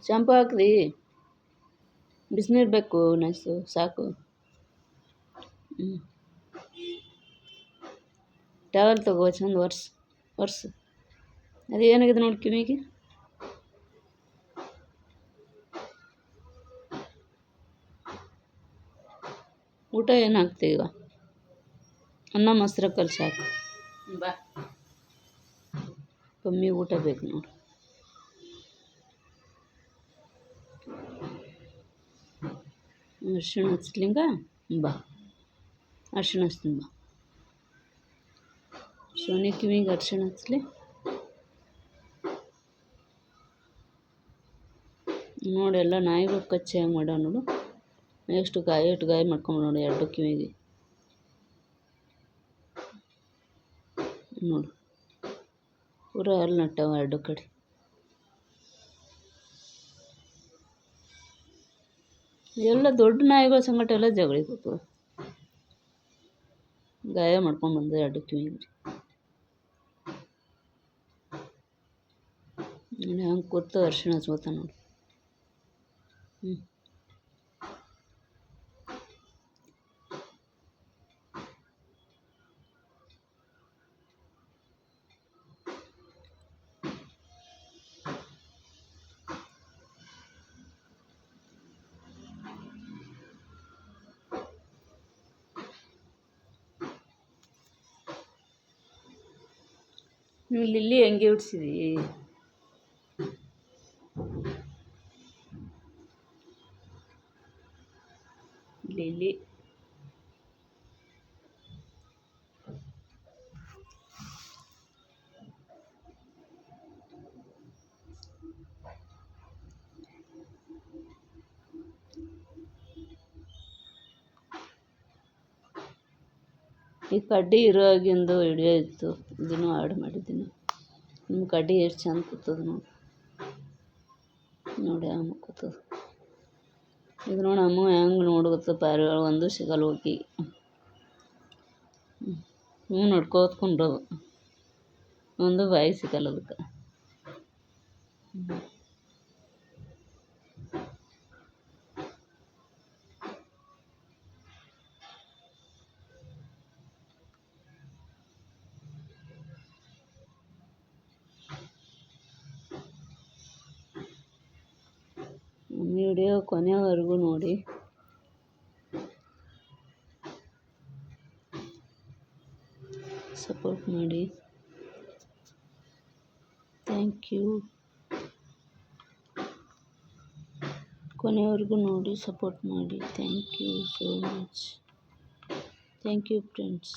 Shampoo ಹಾಕ್ರಿ. ಬಿಸಿನೀರು ಬೇಕು ನೈಸು ಸಾಕು. ಹ್ಞೂ ಟವಲ್ ತಗೋ ಚಂದ ಒರ್ಸು. ಅದು ಏನಾಗಿದೆ ನೋಡಿ ಕಿವಿಗೆ. ಊಟ ಏನು ಹಾಕ್ತಿ ಈಗ? ಅನ್ನ ಮೊಸರು ಕಲಸಿ ಸಾಕು. ಬಾ ಕಮ್ಮಿ ಊಟ ಬೇಕು ನೋಡು. ಅರ್ಶಿಣ ಹಚ್ಲಿಂಗ ಬಾ, ಅರ್ಶಿಣ ಹಚ್ತೀನಿ ಬಾ. ಸೋನಿ ಕಿವಿಗೆ ಅರ್ಶಿಣ ಹಚ್ಚಲಿ. ನೋಡಿ ಎಲ್ಲ ನಾಯಿಗಳು ಕಚ್ಚಿ ಹೆಂಗೆ ಮಾಡ್ಯಾವ ನೋಡು. ಎಷ್ಟು ಗಾಯ ಮಾಡ್ಕೊಂಡು ನೋಡಿ ಎರಡು ಕಿವಿಗೆ ನೋಡು. ಪೂರ ಅಲ್ಲಿ ನಟ್ಟವ ಎರಡು ಕಡೆ. ಎಲ್ಲ ದೊಡ್ಡ ನಾಯಿಗಳ ಸಂಗಟ ಎಲ್ಲ ಜಗಳಿಬೇಕು. ಗಾಯ ಮಾಡ್ಕೊಂಡು ಬಂದ ಎರಡು ಕಿವಿಗೆ. ನೋಡಿ ಹಂಗೆ ಕೂತು ಅರ್ಶಿಣ ಹಚ್ಕೋತ ನೋಡಿ. ನೀವು ಲಿಲ್ಲಿ ಹೆಂಗೆ ಉಡ್ಸಿದಿ? ಲಿಲ್ಲಿ ಈ ಕಡ್ಡಿ ಇರೋವಾಗಿಂದು ವಿಡಿಯೋ ಇತ್ತು, ಇದನ್ನು ಆ್ಯಡ್ ಮಾಡಿದ್ದೀನಿ. ನಿಮ್ಮ ಕಡ್ಡಿ ಎಷ್ಟು ಚಂದ ಕೂತದ ನೋಡಿ. ನೋಡಿ ಅಮ್ಮ ಕೂತದ. ಇದು ನೋಡಿ ಅಮ್ಮ ಹೆಂಗೆ ನೋಡ್ಕೊತ ಪಾರಿವಾಳ ಒಂದು ಸಿಗಲ್ಲ ಹೋಗಿ. ನಡ್ಕೋತ್ಕೊಂಡ್ರದು ಒಂದು ಬಾಯಿ ಸಿಗಲ್ಲ ಅದಕ್ಕೆ. ವಿಡಿಯೋ ಕೊನೆಯವರೆಗೂ ನೋಡಿ. ಸಪೋರ್ಟ್ ಮಾಡಿ. Thank you. ಕೊನೆಯವರೆಗೂ ನೋಡಿ ಸಪೋರ್ಟ್ ಮಾಡಿ. Thank you so much. Thank you friends.